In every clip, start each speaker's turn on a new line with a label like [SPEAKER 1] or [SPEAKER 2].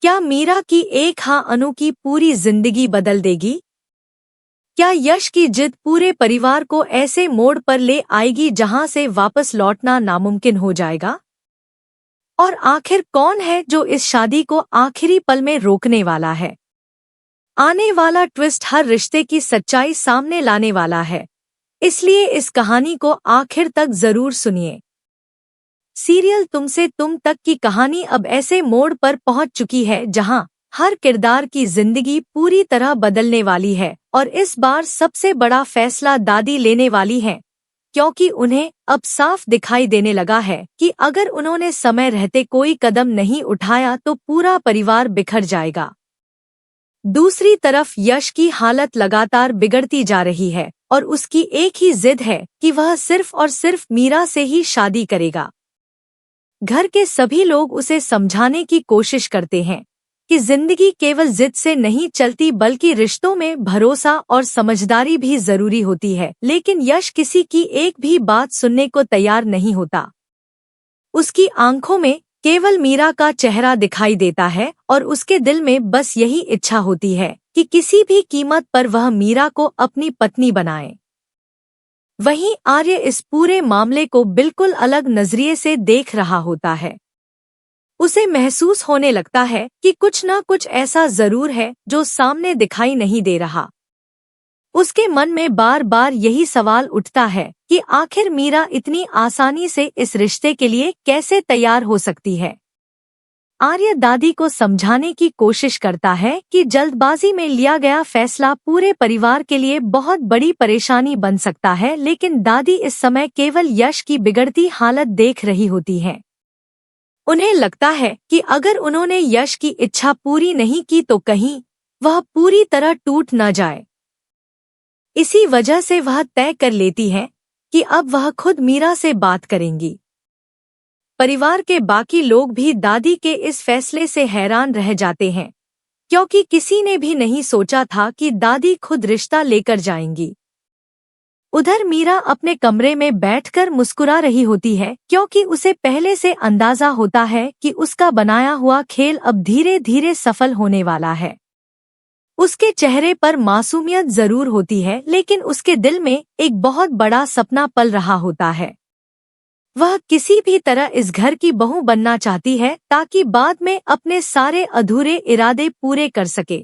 [SPEAKER 1] क्या मीरा की एक हाँ अनु की पूरी जिंदगी बदल देगी? क्या यश की जिद पूरे परिवार को ऐसे मोड़ पर ले आएगी जहां से वापस लौटना नामुमकिन हो जाएगा? और आखिर कौन है जो इस शादी को आखिरी पल में रोकने वाला है? आने वाला ट्विस्ट हर रिश्ते की सच्चाई सामने लाने वाला है, इसलिए इस कहानी को आखिर तक जरूर सुनिए। सीरियल तुमसे तुम तक की कहानी अब ऐसे मोड़ पर पहुंच चुकी है जहां हर किरदार की जिंदगी पूरी तरह बदलने वाली है और इस बार सबसे बड़ा फैसला दादी लेने वाली हैं, क्योंकि उन्हें अब साफ दिखाई देने लगा है कि अगर उन्होंने समय रहते कोई कदम नहीं उठाया तो पूरा परिवार बिखर जाएगा। दूसरी तरफ यश की हालत लगातार बिगड़ती जा रही है और उसकी एक ही जिद है कि वह सिर्फ और सिर्फ मीरा से ही शादी करेगा। घर के सभी लोग उसे समझाने की कोशिश करते हैं कि जिंदगी केवल जिद से नहीं चलती बल्कि रिश्तों में भरोसा और समझदारी भी जरूरी होती है, लेकिन यश किसी की एक भी बात सुनने को तैयार नहीं होता। उसकी आंखों में केवल मीरा का चेहरा दिखाई देता है और उसके दिल में बस यही इच्छा होती है कि किसी भी कीमत पर वह मीरा को अपनी पत्नी बनाए। वहीं आर्य इस पूरे मामले को बिल्कुल अलग नजरिए से देख रहा होता है। उसे महसूस होने लगता है कि कुछ न कुछ ऐसा जरूर है जो सामने दिखाई नहीं दे रहा। उसके मन में बार बार यही सवाल उठता है कि आखिर मीरा इतनी आसानी से इस रिश्ते के लिए कैसे तैयार हो सकती है। आर्य दादी को समझाने की कोशिश करता है कि जल्दबाजी में लिया गया फैसला पूरे परिवार के लिए बहुत बड़ी परेशानी बन सकता है, लेकिन दादी इस समय केवल यश की बिगड़ती हालत देख रही होती हैं। उन्हें लगता है कि अगर उन्होंने यश की इच्छा पूरी नहीं की तो कहीं वह पूरी तरह टूट न जाए। इसी वजह से वह तय कर लेती है कि अब वह खुद मीरा से बात करेंगी। परिवार के बाकी लोग भी दादी के इस फैसले से हैरान रह जाते हैं, क्योंकि किसी ने भी नहीं सोचा था कि दादी खुद रिश्ता लेकर जाएंगी। उधर मीरा अपने कमरे में बैठकर मुस्कुरा रही होती है, क्योंकि उसे पहले से अंदाजा होता है कि उसका बनाया हुआ खेल अब धीरे धीरे सफल होने वाला है। उसके चेहरे पर मासूमियत जरूर होती है, लेकिन उसके दिल में एक बहुत बड़ा सपना पल रहा होता है। वह किसी भी तरह इस घर की बहू बनना चाहती है ताकि बाद में अपने सारे अधूरे इरादे पूरे कर सके।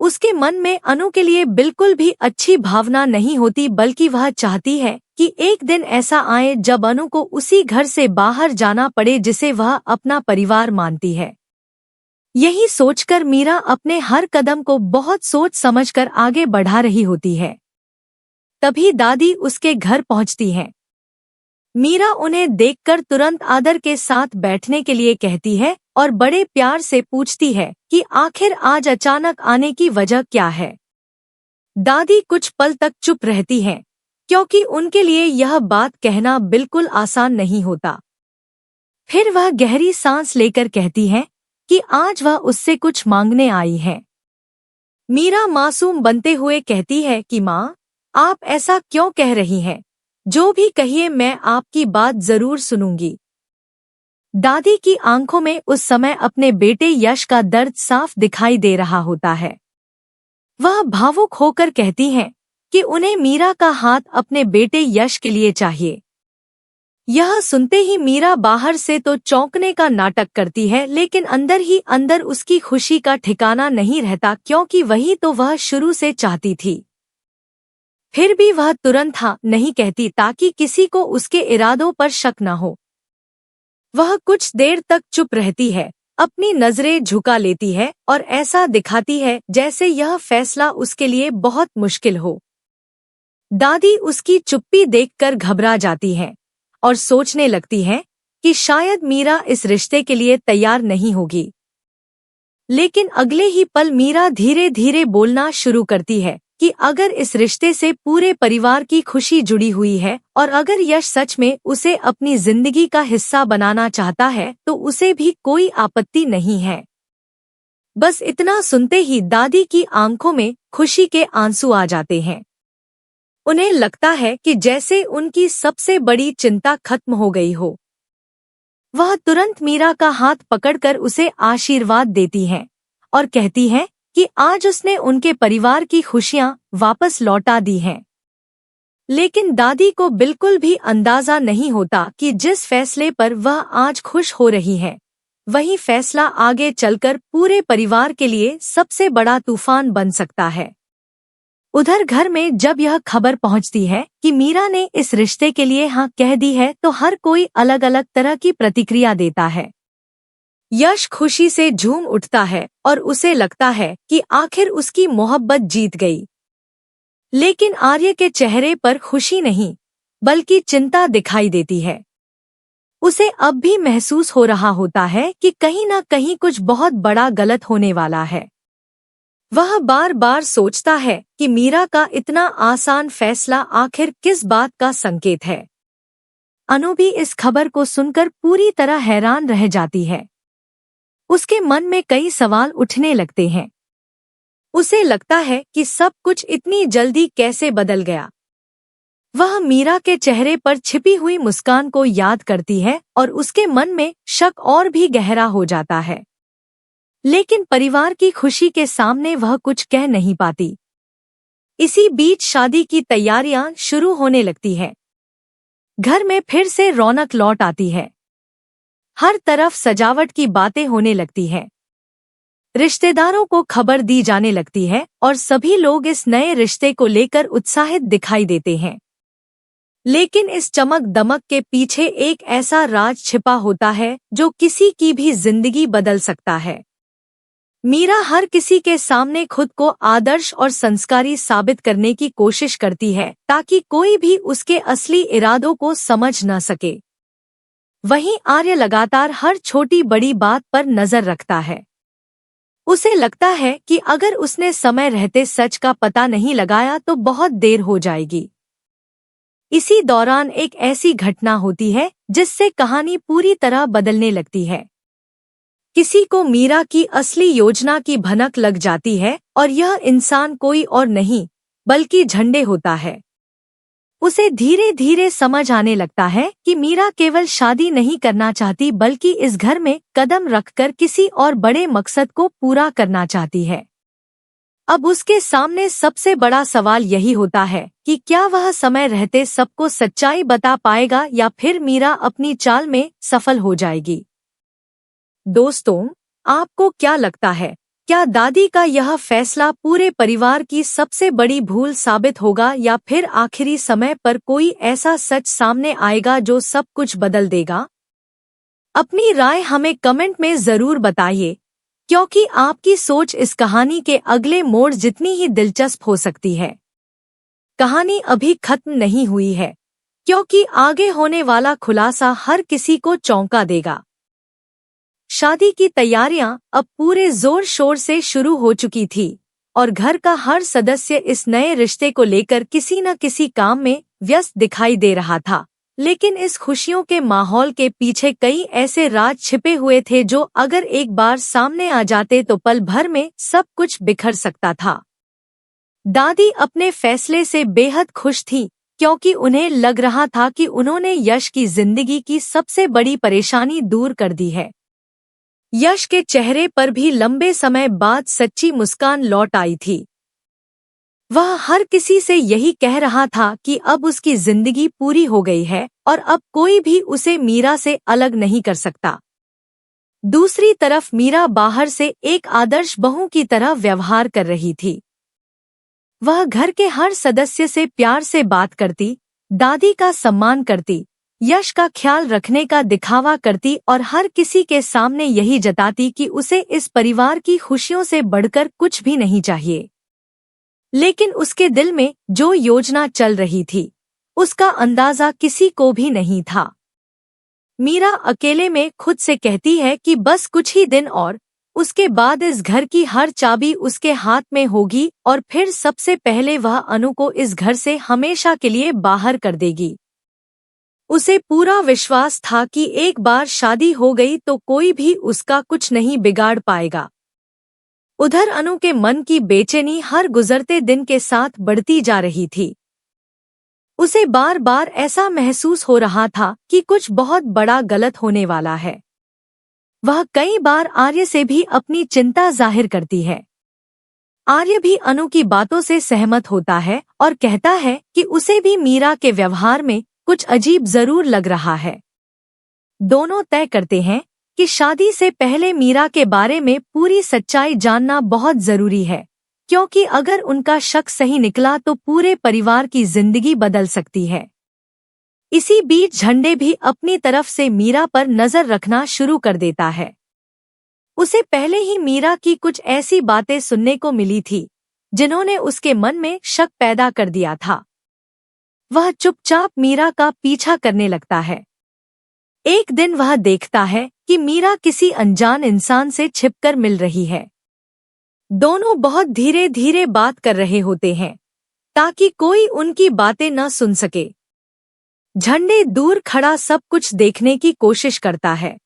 [SPEAKER 1] उसके मन में अनु के लिए बिल्कुल भी अच्छी भावना नहीं होती, बल्कि वह चाहती है कि एक दिन ऐसा आए जब अनु को उसी घर से बाहर जाना पड़े जिसे वह अपना परिवार मानती है। यही सोचकर मीरा अपने हर कदम को बहुत सोच समझकर आगे बढ़ा रही होती है। तभी दादी उसके घर पहुंचती हैं। मीरा उन्हें देखकर तुरंत आदर के साथ बैठने के लिए कहती है और बड़े प्यार से पूछती है कि आखिर आज अचानक आने की वजह क्या है। दादी कुछ पल तक चुप रहती हैं, क्योंकि उनके लिए यह बात कहना बिल्कुल आसान नहीं होता। फिर वह गहरी सांस लेकर कहती है कि आज वह उससे कुछ मांगने आई है। मीरा मासूम बनते हुए कहती है कि माँ, आप ऐसा क्यों कह रही हैं? जो भी कहिए मैं आपकी बात जरूर सुनूंगी। दादी की आंखों में उस समय अपने बेटे यश का दर्द साफ दिखाई दे रहा होता है। वह भावुक होकर कहती हैं कि उन्हें मीरा का हाथ अपने बेटे यश के लिए चाहिए। यह सुनते ही मीरा बाहर से तो चौंकने का नाटक करती है, लेकिन अंदर ही अंदर उसकी खुशी का ठिकाना नहीं रहता, क्योंकि वही तो वह शुरू से चाहती थी। फिर भी वह तुरंत हाँ नहीं कहती ताकि किसी को उसके इरादों पर शक न हो। वह कुछ देर तक चुप रहती है, अपनी नजरें झुका लेती है और ऐसा दिखाती है जैसे यह फैसला उसके लिए बहुत मुश्किल हो। दादी उसकी चुप्पी देखकर घबरा जाती है और सोचने लगती है कि शायद मीरा इस रिश्ते के लिए तैयार नहीं होगी। लेकिन अगले ही पल मीरा धीरे धीरे बोलना शुरू करती है कि अगर इस रिश्ते से पूरे परिवार की खुशी जुड़ी हुई है और अगर यश सच में उसे अपनी जिंदगी का हिस्सा बनाना चाहता है तो उसे भी कोई आपत्ति नहीं है। बस इतना सुनते ही दादी की आंखों में खुशी के आंसू आ जाते हैं। उन्हें लगता है कि जैसे उनकी सबसे बड़ी चिंता खत्म हो गई हो। वह तुरंत मीरा का हाथ पकड़कर उसे आशीर्वाद देती है और कहती है कि आज उसने उनके परिवार की खुशियां वापस लौटा दी हैं। लेकिन दादी को बिल्कुल भी अंदाजा नहीं होता कि जिस फैसले पर वह आज खुश हो रही है, वही फैसला आगे चलकर पूरे परिवार के लिए सबसे बड़ा तूफान बन सकता है। उधर घर में जब यह खबर पहुंचती है कि मीरा ने इस रिश्ते के लिए हाँ कह दी है, तो हर कोई अलग अलग तरह की प्रतिक्रिया देता है। यश खुशी से झूम उठता है और उसे लगता है कि आखिर उसकी मोहब्बत जीत गई। लेकिन आर्य के चेहरे पर खुशी नहीं, बल्कि चिंता दिखाई देती है। उसे अब भी महसूस हो रहा होता है कि कहीं न कहीं कुछ बहुत बड़ा गलत होने वाला है। वह बार बार सोचता है कि मीरा का इतना आसान फैसला आखिर किस बात का संकेत है। अनु भी इस खबर को सुनकर पूरी तरह हैरान रह जाती है। उसके मन में कई सवाल उठने लगते हैं। उसे लगता है कि सब कुछ इतनी जल्दी कैसे बदल गया। वह मीरा के चेहरे पर छिपी हुई मुस्कान को याद करती है और उसके मन में शक और भी गहरा हो जाता है। लेकिन परिवार की खुशी के सामने वह कुछ कह नहीं पाती। इसी बीच शादी की तैयारियां शुरू होने लगती है। घर में फिर से रौनक लौट आती है। हर तरफ सजावट की बातें होने लगती है। रिश्तेदारों को खबर दी जाने लगती है और सभी लोग इस नए रिश्ते को लेकर उत्साहित दिखाई देते हैं। लेकिन इस चमक दमक के पीछे एक ऐसा राज छिपा होता है जो किसी की भी जिंदगी बदल सकता है। मीरा हर किसी के सामने खुद को आदर्श और संस्कारी साबित करने की कोशिश करती है ताकि कोई भी उसके असली इरादों को समझ न सके। वहीं आर्य लगातार हर छोटी बड़ी बात पर नजर रखता है। उसे लगता है कि अगर उसने समय रहते सच का पता नहीं लगाया तो बहुत देर हो जाएगी। इसी दौरान एक ऐसी घटना होती है जिससे कहानी पूरी तरह बदलने लगती है। किसी को मीरा की असली योजना की भनक लग जाती है और यह इंसान कोई और नहीं बल्कि झंडे होता है। उसे धीरे धीरे समझ आने लगता है कि मीरा केवल शादी नहीं करना चाहती बल्कि इस घर में कदम रखकर किसी और बड़े मकसद को पूरा करना चाहती है। अब उसके सामने सबसे बड़ा सवाल यही होता है कि क्या वह समय रहते सबको सच्चाई बता पाएगा या फिर मीरा अपनी चाल में सफल हो जाएगी। दोस्तों, आपको क्या लगता है, क्या दादी का यह फैसला पूरे परिवार की सबसे बड़ी भूल साबित होगा या फिर आखिरी समय पर कोई ऐसा सच सामने आएगा जो सब कुछ बदल देगा? अपनी राय हमें कमेंट में जरूर बताइए, क्योंकि आपकी सोच इस कहानी के अगले मोड़ जितनी ही दिलचस्प हो सकती है। कहानी अभी खत्म नहीं हुई है, क्योंकि आगे होने वाला खुलासा हर किसी को चौंका देगा। शादी की तैयारियां अब पूरे जोर शोर से शुरू हो चुकी थी और घर का हर सदस्य इस नए रिश्ते को लेकर किसी न किसी काम में व्यस्त दिखाई दे रहा था। लेकिन इस खुशियों के माहौल के पीछे कई ऐसे राज छिपे हुए थे जो अगर एक बार सामने आ जाते तो पल भर में सब कुछ बिखर सकता था। दादी अपने फैसले से बेहद खुश थी, क्योंकि उन्हें लग रहा था कि उन्होंने यश की जिंदगी की सबसे बड़ी परेशानी दूर कर दी है। यश के चेहरे पर भी लंबे समय बाद सच्ची मुस्कान लौट आई थी। वह हर किसी से यही कह रहा था कि अब उसकी जिंदगी पूरी हो गई है और अब कोई भी उसे मीरा से अलग नहीं कर सकता। दूसरी तरफ मीरा बाहर से एक आदर्श बहू की तरह व्यवहार कर रही थी। वह घर के हर सदस्य से प्यार से बात करती, दादी का सम्मान करती, यश का ख्याल रखने का दिखावा करती और हर किसी के सामने यही जताती कि उसे इस परिवार की खुशियों से बढ़कर कुछ भी नहीं चाहिए। लेकिन उसके दिल में जो योजना चल रही थी, उसका अंदाजा किसी को भी नहीं था। मीरा अकेले में खुद से कहती है कि बस कुछ ही दिन और, उसके बाद इस घर की हर चाबी उसके हाथ में होगी और फिर सबसे पहले वह अनु को इस घर से हमेशा के लिए बाहर कर देगी। उसे पूरा विश्वास था कि एक बार शादी हो गई तो कोई भी उसका कुछ नहीं बिगाड़ पाएगा। उधर अनु के मन की बेचैनी हर गुजरते दिन के साथ बढ़ती जा रही थी। उसे बार बार ऐसा महसूस हो रहा था कि कुछ बहुत बड़ा गलत होने वाला है। वह कई बार आर्य से भी अपनी चिंता जाहिर करती है। आर्य भी अनु की बातों से सहमत होता है और कहता है कि उसे भी मीरा के व्यवहार में कुछ अजीब जरूर लग रहा है। दोनों तय करते हैं कि शादी से पहले मीरा के बारे में पूरी सच्चाई जानना बहुत जरूरी है, क्योंकि अगर उनका शक सही निकला तो पूरे परिवार की जिंदगी बदल सकती है। इसी बीच झंडे भी अपनी तरफ से मीरा पर नजर रखना शुरू कर देता है। उसे पहले ही मीरा की कुछ ऐसी बातें सुनने को मिली थी जिन्होंने उसके मन में शक पैदा कर दिया था। वह चुपचाप मीरा का पीछा करने लगता है। एक दिन वह देखता है कि मीरा किसी अनजान इंसान से छिपकर मिल रही है। दोनों बहुत धीरे धीरे बात कर रहे होते हैं ताकि कोई उनकी बातें न सुन सके। झंडे दूर खड़ा सब कुछ देखने की कोशिश करता है।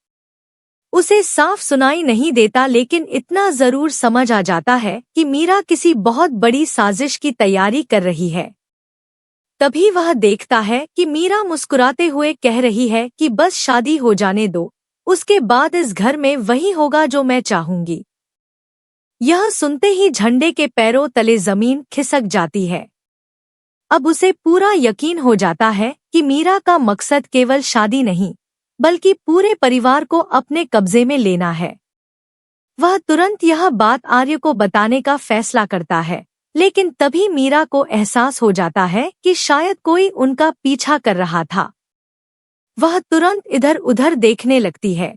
[SPEAKER 1] उसे साफ सुनाई नहीं देता, लेकिन इतना जरूर समझ आ जाता है कि मीरा किसी बहुत बड़ी साजिश की तैयारी कर रही है। तभी वह देखता है कि मीरा मुस्कुराते हुए कह रही है कि बस शादी हो जाने दो, उसके बाद इस घर में वही होगा जो मैं चाहूंगी। यह सुनते ही झंडे के पैरों तले जमीन खिसक जाती है। अब उसे पूरा यकीन हो जाता है कि मीरा का मकसद केवल शादी नहीं बल्कि पूरे परिवार को अपने कब्जे में लेना है। वह तुरंत यह बात आर्य को बताने का फैसला करता है, लेकिन तभी मीरा को एहसास हो जाता है कि शायद कोई उनका पीछा कर रहा था। वह तुरंत इधर उधर देखने लगती है।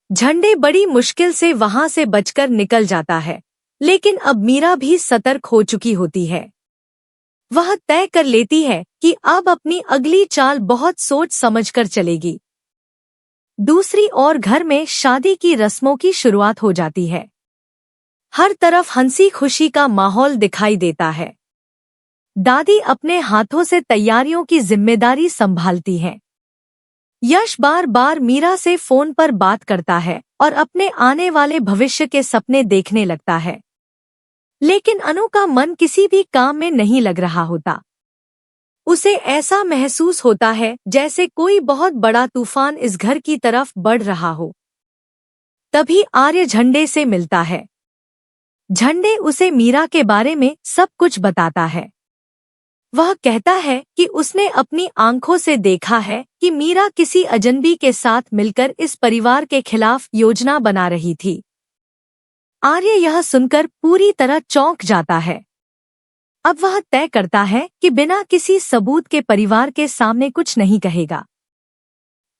[SPEAKER 1] झंडे बड़ी मुश्किल से वहां से बचकर निकल जाता है, लेकिन अब मीरा भी सतर्क हो चुकी होती है। वह तय कर लेती है कि अब अपनी अगली चाल बहुत सोच समझकर चलेगी। दूसरी ओर घर में शादी की रस्मों की शुरुआत हो जाती है। हर तरफ हंसी खुशी का माहौल दिखाई देता है। दादी अपने हाथों से तैयारियों की जिम्मेदारी संभालती हैं। यश बार बार मीरा से फोन पर बात करता है और अपने आने वाले भविष्य के सपने देखने लगता है, लेकिन अनु का मन किसी भी काम में नहीं लग रहा होता। उसे ऐसा महसूस होता है जैसे कोई बहुत बड़ा तूफान इस घर की तरफ बढ़ रहा हो। तभी आर्य झंडे से मिलता है। झंडे उसे मीरा के बारे में सब कुछ बताता है। वह कहता है कि उसने अपनी आंखों से देखा है कि मीरा किसी अजनबी के साथ मिलकर इस परिवार के खिलाफ योजना बना रही थी। आर्य यह सुनकर पूरी तरह चौंक जाता है। अब वह तय करता है कि बिना किसी सबूत के परिवार के सामने कुछ नहीं कहेगा।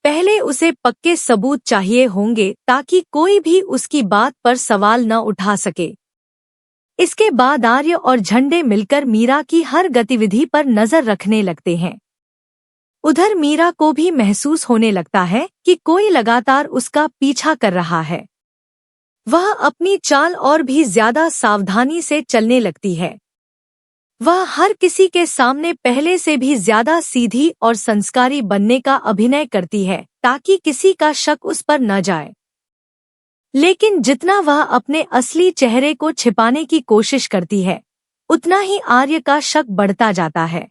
[SPEAKER 1] पहले उसे पक्के सबूत चाहिए होंगे ताकि कोई भी उसकी बात पर सवाल न उठा सके। इसके बाद आर्य और झंडे मिलकर मीरा की हर गतिविधि पर नजर रखने लगते हैं। उधर मीरा को भी महसूस होने लगता है कि कोई लगातार उसका पीछा कर रहा है। वह अपनी चाल और भी ज्यादा सावधानी से चलने लगती है। वह हर किसी के सामने पहले से भी ज्यादा सीधी और संस्कारी बनने का अभिनय करती है ताकि किसी का शक उस पर न जाए। लेकिन जितना वह अपने असली चेहरे को छिपाने की कोशिश करती है, उतना ही आर्य का शक बढ़ता जाता है।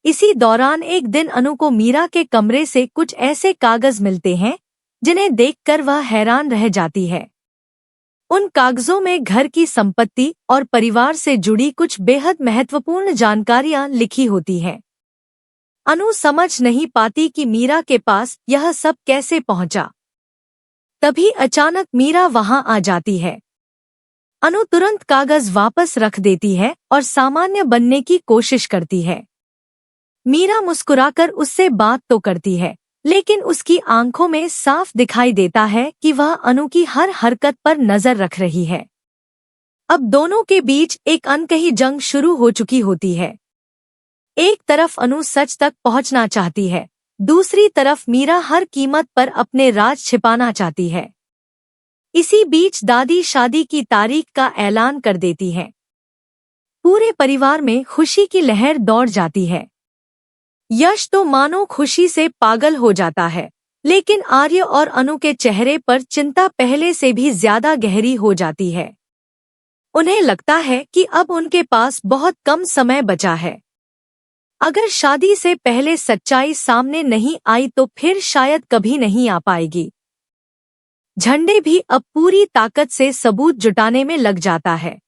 [SPEAKER 1] इसी दौरान एक दिन अनु को मीरा के कमरे से कुछ ऐसे कागज मिलते हैं जिन्हें देखकर वह हैरान रह जाती है। उन कागजों में घर की संपत्ति और परिवार से जुड़ी कुछ बेहद महत्वपूर्ण जानकारियां लिखी होती हैं। अनु समझ नहीं पाती कि मीरा के पास यह सब कैसे पहुंचा। तभी अचानक मीरा वहां आ जाती है। अनु तुरंत कागज वापस रख देती है और सामान्य बनने की कोशिश करती है। मीरा मुस्कुराकर उससे बात तो करती है, लेकिन उसकी आंखों में साफ दिखाई देता है कि वह अनु की हर हरकत पर नजर रख रही है। अब दोनों के बीच एक अनकही जंग शुरू हो चुकी होती है। एक तरफ अनु सच तक पहुंचना चाहती है, दूसरी तरफ मीरा हर कीमत पर अपने राज छिपाना चाहती है। इसी बीच दादी शादी की तारीख का ऐलान कर देती है। पूरे परिवार में खुशी की लहर दौड़ जाती है। यश तो मानो खुशी से पागल हो जाता है, लेकिन आर्य और अनु के चेहरे पर चिंता पहले से भी ज्यादा गहरी हो जाती है। उन्हें लगता है कि अब उनके पास बहुत कम समय बचा है। अगर शादी से पहले सच्चाई सामने नहीं आई तो फिर शायद कभी नहीं आ पाएगी। झंडे भी अब पूरी ताकत से सबूत जुटाने में लग जाता है।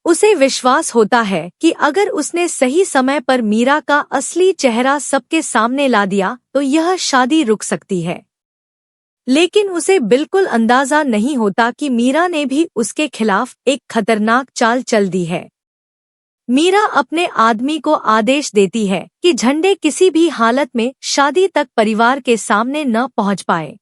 [SPEAKER 1] उसे विश्वास होता है कि अगर उसने सही समय पर मीरा का असली चेहरा सबके सामने ला दिया तो यह शादी रुक सकती है। लेकिन उसे बिल्कुल अंदाजा नहीं होता कि मीरा ने भी उसके खिलाफ एक खतरनाक चाल चल दी है। मीरा अपने आदमी को आदेश देती है कि झंडे किसी भी हालत में शादी तक परिवार के सामने न पहुंच पाए।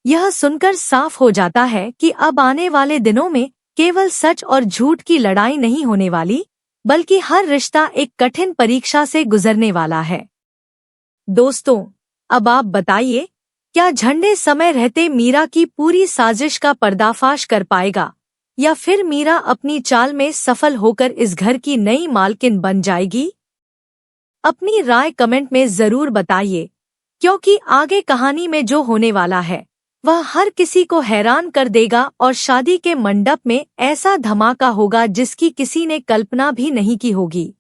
[SPEAKER 1] यह सुनकर साफ हो जाता है कि अब आने वाले दिनों में केवल सच और झूठ की लड़ाई नहीं होने वाली, बल्कि हर रिश्ता एक कठिन परीक्षा से गुजरने वाला है। दोस्तों, अब आप बताइए, क्या झंडे समय रहते मीरा की पूरी साजिश का पर्दाफाश कर पाएगा, या फिर मीरा अपनी चाल में सफल होकर इस घर की नई मालकिन बन जाएगी? अपनी राय कमेंट में जरूर बताइए, क्योंकि आगे कहानी में जो होने वाला है वह हर किसी को हैरान कर देगा और शादी के मंडप में ऐसा धमाका होगा जिसकी किसी ने कल्पना भी नहीं की होगी।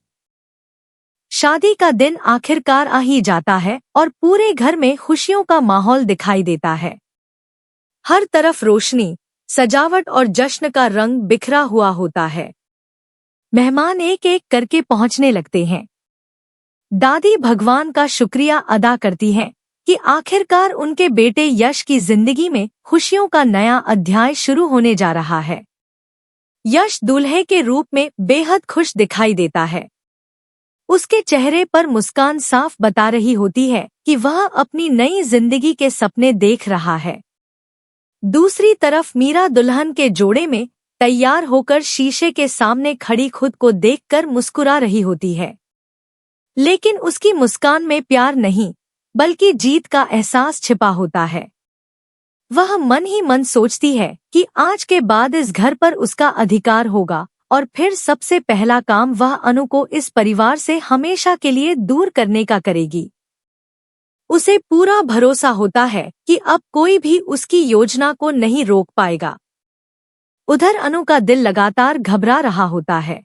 [SPEAKER 1] शादी का दिन आखिरकार आ ही जाता है और पूरे घर में खुशियों का माहौल दिखाई देता है। हर तरफ रोशनी, सजावट और जश्न का रंग बिखरा हुआ होता है। मेहमान एक एक करके पहुंचने लगते हैं। दादी भगवान का शुक्रिया अदा करती हैं कि आखिरकार उनके बेटे यश की जिंदगी में खुशियों का नया अध्याय शुरू होने जा रहा है। यश दूल्हे के रूप में बेहद खुश दिखाई देता है। उसके चेहरे पर मुस्कान साफ बता रही होती है कि वह अपनी नई जिंदगी के सपने देख रहा है। दूसरी तरफ मीरा दुल्हन के जोड़े में तैयार होकर शीशे के सामने खड़ी खुद को देखकर मुस्कुरा रही होती है। लेकिन उसकी मुस्कान में प्यार नहीं, बल्कि जीत का एहसास छिपा होता है। वह मन ही मन सोचती है कि आज के बाद इस घर पर उसका अधिकार होगा और फिर सबसे पहला काम वह अनु को इस परिवार से हमेशा के लिए दूर करने का करेगी। उसे पूरा भरोसा होता है कि अब कोई भी उसकी योजना को नहीं रोक पाएगा। उधर अनु का दिल लगातार घबरा रहा होता है।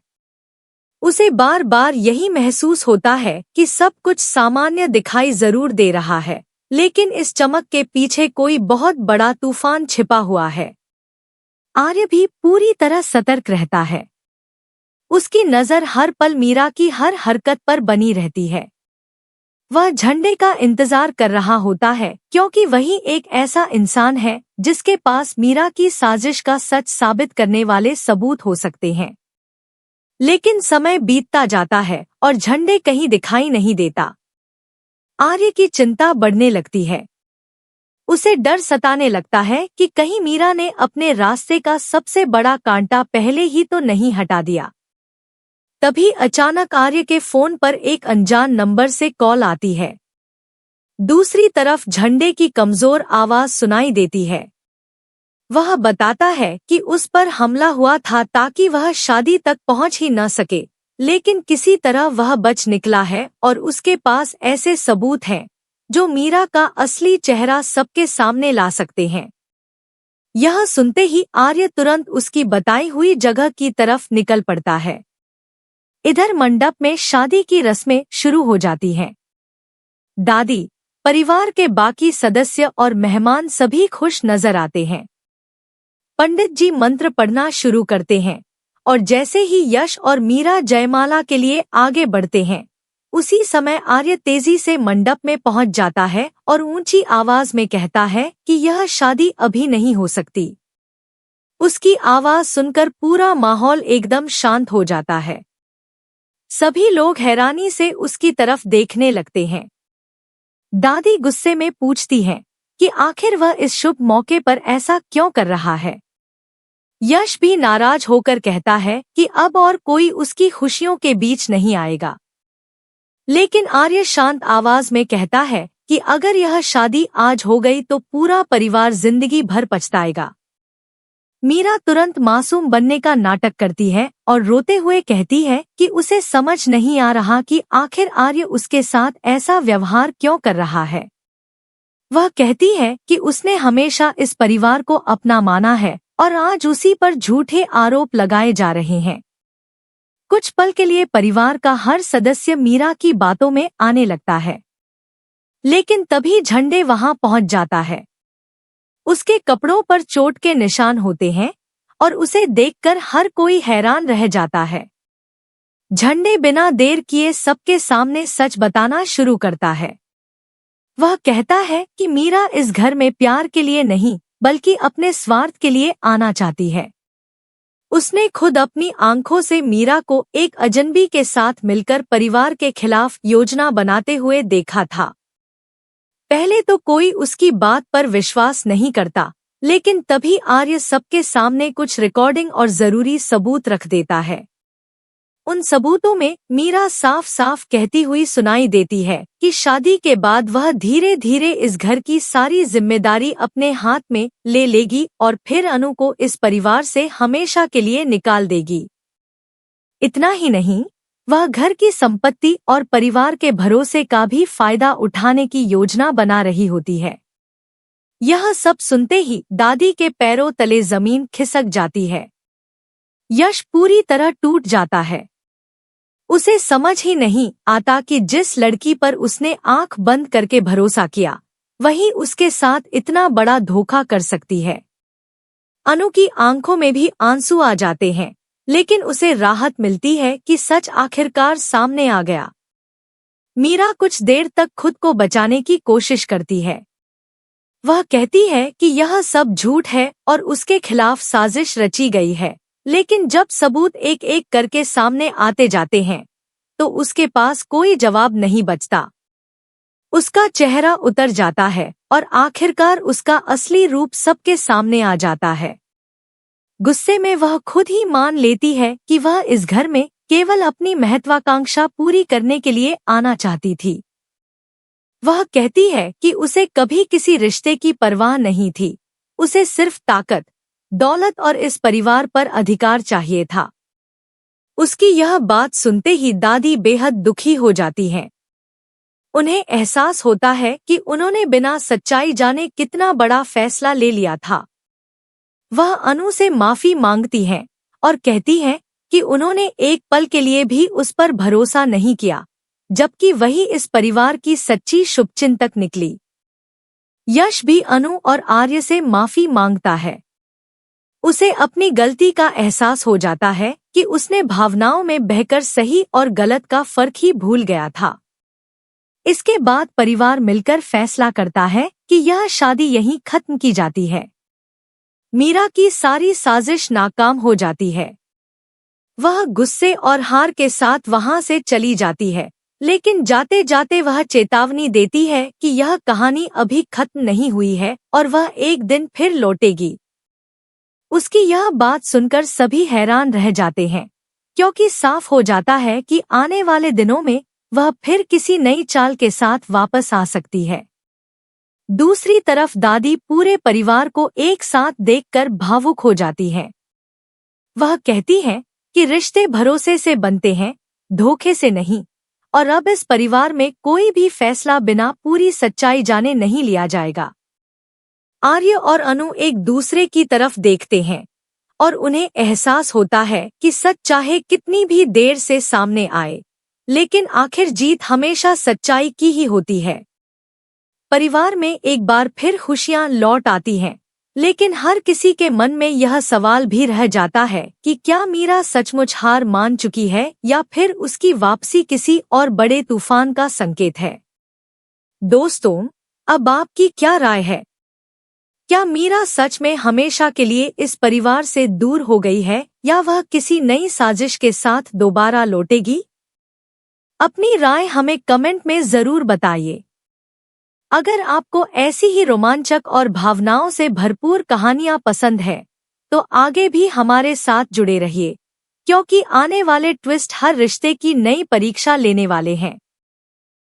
[SPEAKER 1] उसे बार बार यही महसूस होता है कि सब कुछ सामान्य दिखाई जरूर दे रहा है, लेकिन इस चमक के पीछे कोई बहुत बड़ा तूफान छिपा हुआ है। आर्य भी पूरी तरह सतर्क रहता है। उसकी नजर हर पल मीरा की हर हरकत पर बनी रहती है। वह झंडे का इंतजार कर रहा होता है, क्योंकि वही एक ऐसा इंसान है जिसके पास मीरा की साजिश का सच साबित करने वाले सबूत हो सकते हैं। लेकिन समय बीतता जाता है और झंडे कहीं दिखाई नहीं देता। आर्य की चिंता बढ़ने लगती है। उसे डर सताने लगता है कि कहीं मीरा ने अपने रास्ते का सबसे बड़ा कांटा पहले ही तो नहीं हटा दिया। तभी अचानक आर्य के फोन पर एक अनजान नंबर से कॉल आती है। दूसरी तरफ झंडे की कमजोर आवाज सुनाई देती है। वह बताता है कि उस पर हमला हुआ था ताकि वह शादी तक पहुंच ही न सके, लेकिन किसी तरह वह बच निकला है और उसके पास ऐसे सबूत हैं जो मीरा का असली चेहरा सबके सामने ला सकते हैं। यह सुनते ही आर्य तुरंत उसकी बताई हुई जगह की तरफ निकल पड़ता है। इधर मंडप में शादी की रस्में शुरू हो जाती हैं। दादी, परिवार के बाकी सदस्य और मेहमान सभी खुश नजर आते हैं। पंडित जी मंत्र पढ़ना शुरू करते हैं और जैसे ही यश और मीरा जयमाला के लिए आगे बढ़ते हैं, उसी समय आर्य तेजी से मंडप में पहुंच जाता है और ऊंची आवाज में कहता है कि यह शादी अभी नहीं हो सकती। उसकी आवाज सुनकर पूरा माहौल एकदम शांत हो जाता है। सभी लोग हैरानी से उसकी तरफ देखने लगते हैं। दादी गुस्से में पूछती हैं कि आखिर वह इस शुभ मौके पर ऐसा क्यों कर रहा है। यश भी नाराज होकर कहता है कि अब और कोई उसकी खुशियों के बीच नहीं आएगा। लेकिन आर्य शांत आवाज में कहता है कि अगर यह शादी आज हो गई तो पूरा परिवार जिंदगी भर पछताएगा। मीरा तुरंत मासूम बनने का नाटक करती है और रोते हुए कहती है कि उसे समझ नहीं आ रहा कि आखिर आर्य उसके साथ ऐसा व्यवहार क्यों कर रहा है। वह कहती है कि उसने हमेशा इस परिवार को अपना माना है और आज उसी पर झूठे आरोप लगाए जा रहे हैं। कुछ पल के लिए परिवार का हर सदस्य मीरा की बातों में आने लगता है, लेकिन तभी झंडे वहां पहुंच जाता है। उसके कपड़ों पर चोट के निशान होते हैं और उसे देखकर हर कोई हैरान रह जाता है। झंडे बिना देर किए सबके सामने सच बताना शुरू करता है। वह कहता है कि मीरा इस घर में प्यार के लिए नहीं बल्कि अपने स्वार्थ के लिए आना चाहती है। उसने खुद अपनी आंखों से मीरा को एक अजनबी के साथ मिलकर परिवार के खिलाफ योजना बनाते हुए देखा था। पहले तो कोई उसकी बात पर विश्वास नहीं करता, लेकिन तभी आर्य सबके सामने कुछ रिकॉर्डिंग और जरूरी सबूत रख देता है। उन सबूतों में मीरा साफ साफ कहती हुई सुनाई देती है कि शादी के बाद वह धीरे धीरे इस घर की सारी जिम्मेदारी अपने हाथ में ले लेगी और फिर अनु को इस परिवार से हमेशा के लिए निकाल देगी। इतना ही नहीं, वह घर की संपत्ति और परिवार के भरोसे का भी फायदा उठाने की योजना बना रही होती है। यह सब सुनते ही दादी के पैरों तले जमीन खिसक जाती है। यश पूरी तरह टूट जाता है। उसे समझ ही नहीं आता कि जिस लड़की पर उसने आंख बंद करके भरोसा किया, वही उसके साथ इतना बड़ा धोखा कर सकती है। अनु की आंखों में भी आंसू आ जाते हैं, लेकिन उसे राहत मिलती है कि सच आखिरकार सामने आ गया। मीरा कुछ देर तक खुद को बचाने की कोशिश करती है। वह कहती है कि यह सब झूठ है और उसके खिलाफ साजिश रची गई है, लेकिन जब सबूत एक एक करके सामने आते जाते हैं तो उसके पास कोई जवाब नहीं बचता। उसका चेहरा उतर जाता है और आखिरकार उसका असली रूप सबके सामने आ जाता है। गुस्से में वह खुद ही मान लेती है कि वह इस घर में केवल अपनी महत्वाकांक्षा पूरी करने के लिए आना चाहती थी। वह कहती है कि उसे कभी किसी रिश्ते की परवाह नहीं थी, उसे सिर्फ ताकत, दौलत और इस परिवार पर अधिकार चाहिए था। उसकी यह बात सुनते ही दादी बेहद दुखी हो जाती हैं। उन्हें एहसास होता है कि उन्होंने बिना सच्चाई जाने कितना बड़ा फैसला ले लिया था। वह अनु से माफी मांगती हैं और कहती हैं कि उन्होंने एक पल के लिए भी उस पर भरोसा नहीं किया, जबकि वही इस परिवार की सच्ची शुभचिंतक निकली। यश भी अनु और आर्य से माफी मांगता है। उसे अपनी गलती का एहसास हो जाता है कि उसने भावनाओं में बहकर सही और गलत का फर्क ही भूल गया था। इसके बाद परिवार मिलकर फैसला करता है कि यह शादी यहीं खत्म की जाती है। मीरा की सारी साजिश नाकाम हो जाती है। वह गुस्से और हार के साथ वहां से चली जाती है, लेकिन जाते जाते वह चेतावनी देती है कि यह कहानी अभी खत्म नहीं हुई है और वह एक दिन फिर लौटेगी। उसकी यह बात सुनकर सभी हैरान रह जाते हैं, क्योंकि साफ हो जाता है कि आने वाले दिनों में वह फिर किसी नई चाल के साथ वापस आ सकती है। दूसरी तरफ दादी पूरे परिवार को एक साथ देखकर भावुक हो जाती है। वह कहती है कि रिश्ते भरोसे से बनते हैं, धोखे से नहीं, और अब इस परिवार में कोई भी फैसला बिना पूरी सच्चाई जाने नहीं लिया जाएगा। आर्य और अनु एक दूसरे की तरफ देखते हैं और उन्हें एहसास होता है कि सच चाहे कितनी भी देर से सामने आए, लेकिन आखिर जीत हमेशा सच्चाई की ही होती है। परिवार में एक बार फिर खुशियां लौट आती हैं, लेकिन हर किसी के मन में यह सवाल भी रह जाता है कि क्या मीरा सचमुच हार मान चुकी है या फिर उसकी वापसी किसी और बड़े तूफान का संकेत है। दोस्तों, अब आपकी क्या राय है? क्या मीरा सच में हमेशा के लिए इस परिवार से दूर हो गई है या वह किसी नई साजिश के साथ दोबारा लौटेगी? अपनी राय हमें कमेंट में जरूर बताइए। अगर आपको ऐसी ही रोमांचक और भावनाओं से भरपूर कहानियां पसंद है, तो आगे भी हमारे साथ जुड़े रहिए, क्योंकि आने वाले ट्विस्ट हर रिश्ते की नई परीक्षा लेने वाले हैं।